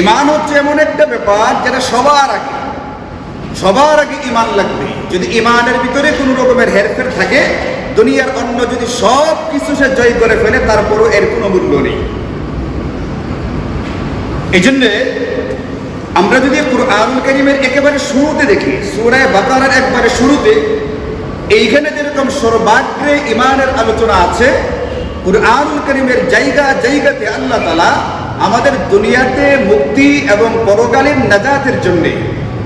ঈমান হচ্ছে এমন একটা ব্যাপার যেটা সবার আগে ঈমান লাগবে। যদি ঈমানের ভিতরে কোনো রকমের হেরফের থাকে, দুনিয়ার অন্য যদি সব কিছু সে জয় করে ফেলে, তারপরও এর কোনো মূল্য নেই। এই জন্যে আমরা যদি কুরআনুল কারীমের একেবারে শুরুতে দেখি, সূরা বাকারার একবারে শুরুতে, এইখানে যেরকম সর্বাগ্রে ঈমানের আলোচনা আছে, কুরআনুল কারীমের জায়গাতে আল্লাহ তাআলা আমাদের দুনিয়াতে মুক্তি এবং পরকালীন নাজাতের জন্য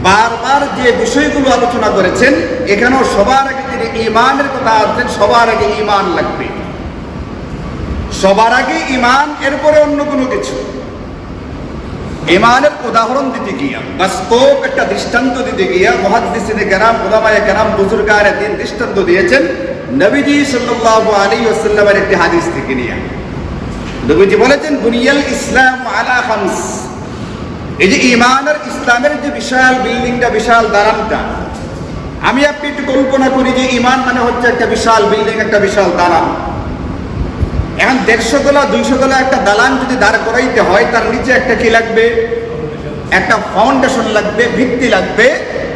বারবার যে বিষয়গুলো আলোচনা করেছেন, এখানেও সবার আগে তিনি ঈমানের কথা আছেন। সবার আগে ঈমান লাগবে, সবার আগে ঈমান, এরপরে অন্য কোনো কিছু। ঈমানের উদাহরণ দিতে গিয়া, বাস্তব একটা দৃষ্টান্ত দিতে গিয়া মুহাদ্দিসিনে কেরাম, উলামায়ে কেরাম, বুজুর্গানে দ্বীন দৃষ্টান্ত দিয়েছেন নবীজি সাল্লাল্লাহু আলাইহি ওয়াসাল্লামের একটি হাদিস থেকে নিয়ে। নবীজি বলেছেন, বুনিয়াল ইসলাম আলা খামস। এই যে ঈমান আর ইসলামের যে বিশাল বিল্ডিংটা, বিশাল দালানটা, আমি আপনি একটু কল্পনা করি যে ঈমান মানে হচ্ছে একটা বিশাল বিল্ডিং, একটা বিশাল দালান। এখন 150 তলা 200 তলা একটা দালান যদি দাঁড় করাইতে হয়, তার নিচে একটা কি লাগবে? একটা ফাউন্ডেশন লাগবে, ভিত্তি লাগবে।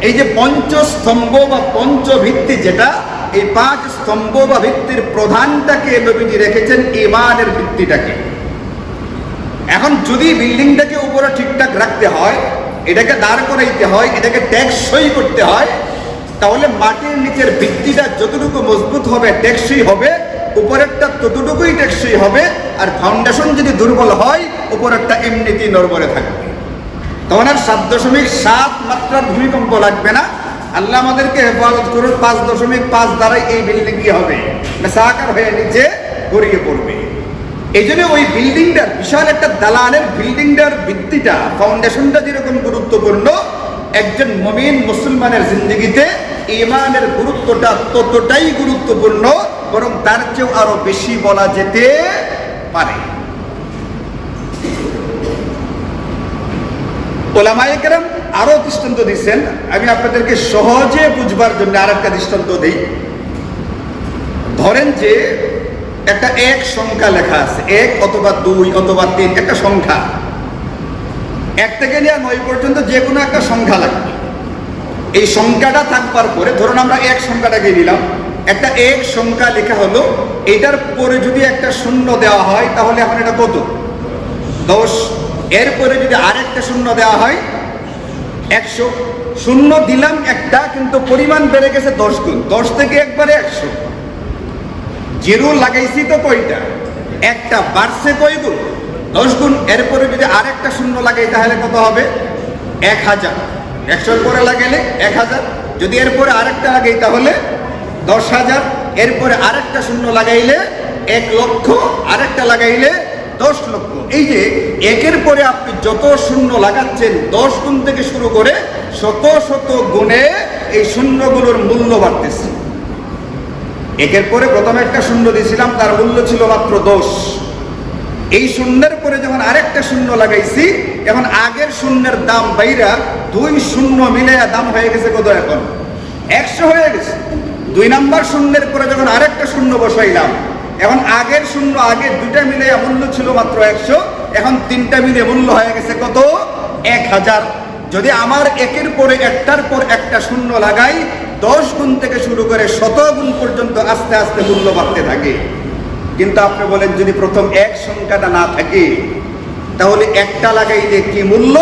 এই যে পঞ্চস্তম্ভ বা পঞ্চভিত্তি, যেটা এই 5 স্তম্ভ বা ভিত্তির প্রধানটাকে নবীজি রেখেছেন ঈমানের ভিত্তিটাকে। এখন যদি বিল্ডিংটাকে উপরে ঠিকঠাক রাখতে হয়, এটাকে দাঁড় করাইতে হয়, এটাকে টেকসই করতে হয়, তাহলে মাটির নিচের ভিত্তিটা যতটুকু মজবুত হবে, টেকসই হবে, উপরেরটা ততটুকুই টেকসই হবে। আর ফাউন্ডেশন যদি দুর্বল হয়, উপরেরটা এমনিতেই নড়বড়ে থাকবে। তখন আর 7.7 মাত্রার ভূমিকম্প লাগবে না। আল্লাহ আমাদেরকে হেফাজত করুন, 5.5 দ্বারাই এই বিল্ডিং কি হবে? সাকার হয়ে নিচে গড়িয়ে পড়বে। এই জন্য ওই বিল্ডিংটার, বিশাল একটা দালানের বিল্ডিংটার ভিত্তিটা, ফাউন্ডেশনটা যেরকম গুরুত্বপূর্ণ, একজন মুমিন মুসলমানের জিন্দেগিতে ঈমানের গুরুত্বটা ততটাই গুরুত্বপূর্ণ, বরং তার চেয়েও আরো বেশি বলা যেতে পারে। উলামায়ে কেরাম আরো দৃষ্টান্ত দিচ্ছেন, আমি আপনাদেরকে সহজে বুঝবার জন্য আরেকটা দৃষ্টান্ত দিই। ধরেন যে একটা 1 সংখ্যা লেখা আছে, 1 অথবা 2 অথবা 3, একটা সংখ্যা। 1 থেকে নিয়ে 9 পর্যন্ত যে কোনো একটা সংখ্যা লাগবে। এই সংখ্যাটা থাকবার পরে, ধরুন আমরা 1 সংখ্যাটাকে নিলাম, একটা 1 সংখ্যা লেখা হলো, এটার পরে যদি একটা শূন্য দেওয়া হয়, তাহলে এখন এটা কত? 10। এরপরে যদি আরেকটা শূন্য দেওয়া হয়, 100। শূন্য দিলাম একটা, কিন্তু পরিমাণ বেড়ে গেছে 10 গুণ। 10 থেকে একবারে 100। জিরো লাগাইছি তো কয়টা? একটা। বাড়ছে কয় গুণ? 10 গুণ। এরপরে যদি আরেকটা শূন্য লাগাই, তাহলে কত হবে? 1000। 100 পরে লাগাইলে 1000। যদি এরপরে আরেকটা লাগাই, তাহলে 10,000। এরপরে আরেকটা শূন্য লাগাইলে 1 লক্ষ, আরেকটা লাগাইলে 10 লক্ষ। এই যে একের পরে আপনি যত শূন্য লাগাচ্ছেন, 10 গুণ থেকে শুরু করে শত শত গুণে এই শূন্যগুলোর মূল্য বাড়তেছে। একের পরে প্রথমে একটা শূন্য দিয়েছিলাম, তার মূল্য ছিল মাত্র 10। এই শূন্যের পরে যখন আরেকটা শূন্য লাগাইছি, এখন আগের শূন্যের দাম বাইরা 2 শূন্য মিলে দাম হয়ে গেছে কত? এখন 100 হয়ে গেছে। 2 নাম্বার শূন্যের পরে যখন আরেকটা শূন্য বসাইলাম, এখন আগের শূন্য, আগে 2টা মিলে মূল্য ছিল মাত্র 100, এখন 3টা মিলে মূল্য হয়ে গেছে কত? 1000। যদি আমার একের পরে একটার পর একটা শূন্য লাগাই, 10 গুণ থেকে শুরু করে 100 গুণ পর্যন্ত আস্তে আস্তে মূল্য বাড়তে থাকে। কিন্তু আপনি বলেন, যদি প্রথম 1 সংখ্যাটা না থাকে, তাহলে একটা লাগাইলে কি মূল্য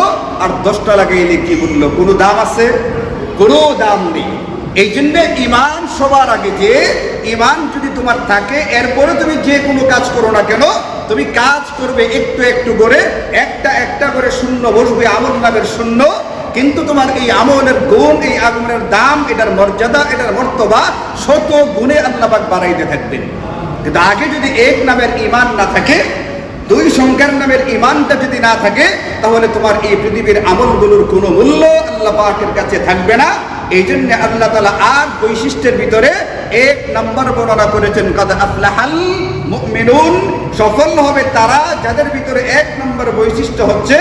আর 10টা লাগাইলে কি মূল্য? কোনো দাম আছে? কোনো দাম নেই। এই জন্য ঈমান সবার আগে। যে ঈমান যদি তোমার থাকে, এরপরে তুমি যে কোনো কাজ করো না কেন, তুমি কাজ করবে একটু একটু করে, একটা একটা করে শূন্য বসবে, আমল নামের শূন্য। কিন্তু তোমার এই আমলের গুণ, এই আমলের দাম, এটার মর্যাদা, এটার মর্তবা শত গুণে আল্লাহ পাক বাড়াইতে থাকবেন। কিন্তু আগে যদি 1 নামের ঈমান না থাকে, 2 সংখ্যার নামের ঈমানটা যদি না থাকে, তাহলে তোমার এই পৃথিবীর আমলগুলোর কোনো মূল্য আল্লাহ পাকের কাছে থাকবে না। এই জন্য আল্লাহ তাআলা 8 বৈশিষ্ট্যের ভিতরে 1 নম্বর বর্ণনা করেছেন, কাদ আফলাহাল মুমিনুন। সফল হবে তারা যাদের ভিতরে 1 নম্বর বৈশিষ্ট্য হচ্ছে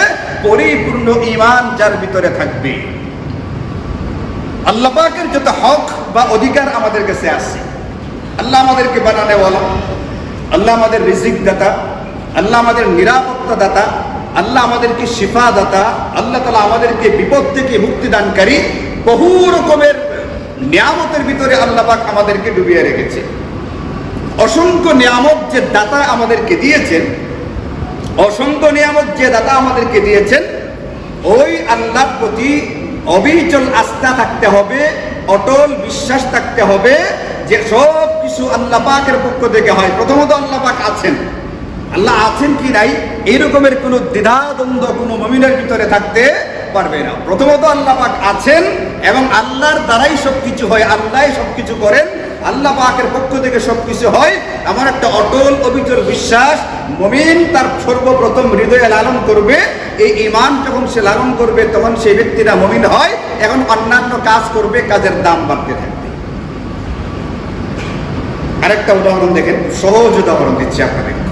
পরিপূর্ণ ঈমান যার ভিতরে থাকবে। আল্লাহ পাকের যত হক বা অধিকার আমাদের কাছে আছে, আল্লাহ আমাদেরকে বানানেওয়ালা, আল্লাহ আমাদের রিজিক দাতা, আল্লাহ আমাদের নিরাপত্তা দাতা, আল্লাহ আমাদেরকে শিফা দাতা, আল্লাহ তাআলা আমাদেরকে বিপদ থেকে মুক্তিদানকারী, বহু রকমের নিয়ামতের ভিতরে আল্লাহ পাক আমাদেরকে ডুবিয়ে রেখেছে। অসংখ্য নিয়ামত যে দাতা আমাদেরকে দিয়েছেন, অসংখ্য নিয়ামত যে দাতা আমাদেরকে দিয়েছেন, ওই আল্লাহর প্রতি অবিচল আস্থা থাকতে হবে, অটল বিশ্বাস থাকতে হবে যে সব কিছু আল্লাহ পাকের পক্ষ থেকে হয়। প্রথমত আল্লাহ পাক আছেন, আল্লাহ আছেন কি নাই এই রকমের কোনো দ্বিধাদ্বন্দ্ব কোনো মুমিনের ভিতরে থাকতে পারবে না। প্রথমত আল্লাহ পাক আছেন এবং আল্লাহর দ্বারাই সবকিছু হয়, আল্লাহই সবকিছু করেন, আল্লাহ পাকের পক্ষ থেকে সবকিছু হয়। আমার একটা অটল অবিচল বিশ্বাস মুমিন তার সর্বপ্রথম হৃদয়ে লালন করবে। এই ঈমান যখন সে লালন করবে তখন সেই ব্যক্তিরা মুমিন হয়। এখন অন্যান্য কাজ করবে, কাজের দাম বাড়তে থাকবে। আরেকটা উদাহরণ দেখেন, সহজ উদাহরণ দিচ্ছি আপনাদেরকে।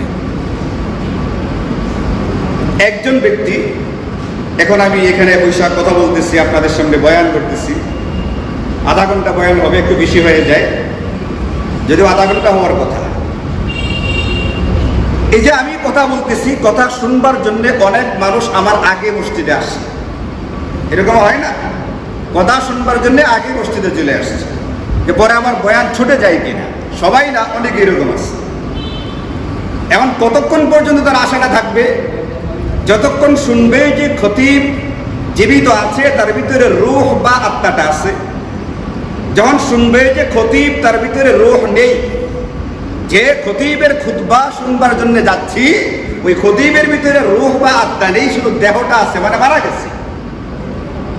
একজন ব্যক্তি, এখন আমি এখানে বৈশাখ কথা বলতেছি, আপনাদের সঙ্গে বয়ান করতেছি, আধা ঘন্টা বয়ান হবে, একটু বেশি হয়ে যায়, যদিও আধা ঘন্টা হওয়ার কথা। এই যে আমি কথা বলতেছি, কথা শুনবার জন্য অনেক মানুষ আমার আগে মসজিদে আসে, এরকম হয় না? কথা শুনবার জন্য আগে মসজিদে চলে আসছে, যে পরে আমার বয়ান ছুটে যায় কিনা। সবাই না, অনেকে এরকম আছে। এখন কতক্ষণ পর্যন্ত তার আশাটা থাকবে? যতক্ষণ শুনবে যে খতিব জীবিত আছে, তার ভিতরে রূহ বা আত্মাটা আছে। যখন শুনবে যে খতিব তার ভিতরে রূহ নেই, যে খতিবের খুতবা শুনবার জন্য যাচ্ছি ওই খতিবের ভিতরে রূহ বা আত্মা নেই, শুধু দেহটা আছে, মানে মারা গেছে।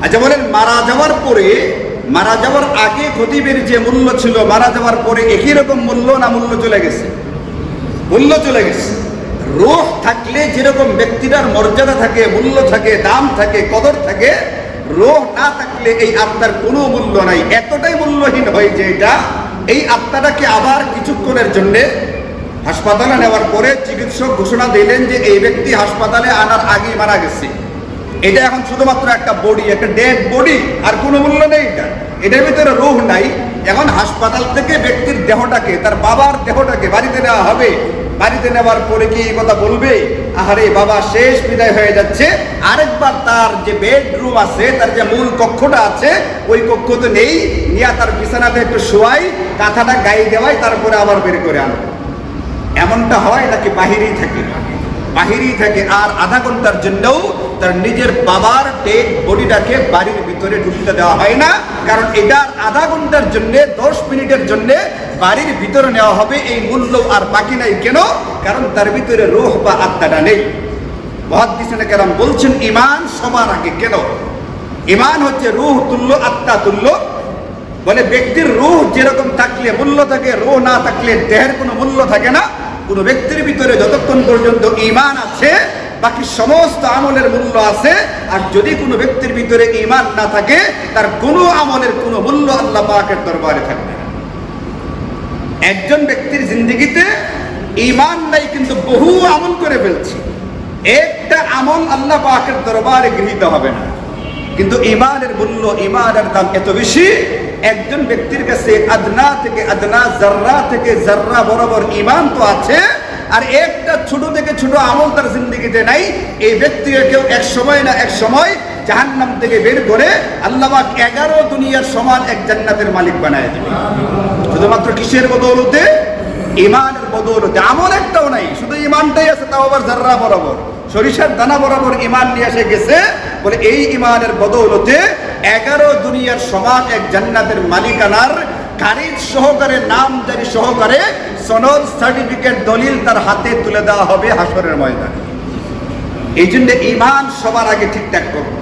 আচ্ছা বলেন, মারা যাওয়ার পরে, মারা যাওয়ার আগে খতিবের যে মূল্য ছিল, মারা যাওয়ার পরে একই রকম মূল্য না মূল্য চলে গেছে? মূল্য চলে গেছে। রূহ থাকলে যেরকম ব্যক্তিটার মর্যাদা থাকে, মূল্য থাকে, দাম থাকে, কদর থাকে, রূহ না থাকলে এই আত্মার কোনো মূল্য নাই। এতটাই মূল্যহীন হয় যে এটা, এই আত্মাটাকে আবার কিছুক্ষণের জন্য হাসপাতালে নেওয়ার পরে চিকিৎসক ঘোষণা দিলেন যে এই ব্যক্তি হাসপাতালে আনার আগেই মারা গেছে। এটা এখন শুধুমাত্র একটা বডি, একটা ডেড বডি, আর কোনো মূল্য নেই। এটার ভিতরে রূহ নাই। এখন হাসপাতাল থেকে ব্যক্তির দেহটাকে, তার বাবার দেহটাকে বাড়িতে নেওয়া হবে। বাড়িতে নেওয়ার পরে কি এই কথা বলবে, আহারে বাবা শেষ বিদায় হয়ে যাচ্ছে, আরেকবার তার যে বেডরুম আছে, তার যে মূল কক্ষটা আছে, ওই কক্ষ তো নেই, নিয়ে তার বিছানাতে একটু শোয়াই, কাঁথাটা গায়ে দেওয়াই, তারপরে আবার বের করে আনো? এমনটা হয় নাকি বাহিরেই থাকে? বাহিরেই থাকে। আর আধা ঘন্টার জন্যও তার নিজের বাবার ডেড বডিটাকে বাড়ির ভিতরে ঢুকতে দেওয়া হয় না, কারণ এটার আধা ঘন্টার জন্য, 10 মিনিটের জন্য বাড়ির ভিতরে নেওয়া হবে, এই মূল্য আর বাকি নাই। কেন? কারণ তার ভিতরে রূহ বা আত্মাটা নেই। মুহাদ্দিসিনে কেরাম বলছেন ঈমান সবার আগে। কেন? ঈমান হচ্ছে রূহ তুল্য, আত্মা তুল্য। বলে ব্যক্তির রূহ যেরকম থাকলে মূল্য থাকে, রূহ না থাকলে দেহের কোনো মূল্য থাকে না। কোন ব্যক্তির ভিতরে যতক্ষণ পর্যন্ত ঈমান আছে, বাকি সমস্ত আমলের মূল্য আছে। আর যদি কোনো ব্যক্তির ভিতরে ঈমান না থাকে, তার কোনো আমলের কোনো মূল্য আল্লাহ পাকের দরবারে থাকবে না। একজন ব্যক্তির জিন্দেগিতে ঈমান নাই, কিন্তু বহু আমল করে ফেলছে, একটা আমল আল্লাহ পাকের দরবারে গৃহীত হবে না। কিন্তু ঈমানের মূল্য, ঈমানের দাম এত বেশি, একজন ব্যক্তির কাছে আদনা থেকে আদনা, জাররা থেকে জাররা বরাবর ঈমান তো আছে, আর একটা ছোট থেকে ছোট আমল তার জিন্দেগিতে নাই। এই ব্যক্তিকে কেউ এক সময় না এক সময় জাহান্নাম থেকে বের করে আল্লাহ পাক 11 দুনিয়ার সমান এক জান্নাতের মালিক বানায় দেবে। শুধুমাত্র কিসের বদৌলতে? ঈমানের বদৌলতে। আমল একটাও নাই, শুধু ঈমানটাই আছে, তাও আবার জাররা বরাবর, সরিষার দানা বরাবর ঈমান নিয়ে এসে গেছে। বলে এই ঈমানের বদৌলতে 11 দুনিয়ার সমান এক জান্নাতের মালিকানার খারিজ সহকারে, নামজারি সহকারে সনদ, সার্টিফিকেট, দলিল তার হাতে তুলে দেওয়া হবে হাসরের ময়দানে। এই জন্য ঈমান সবার আগে ঠিকঠাক করবে।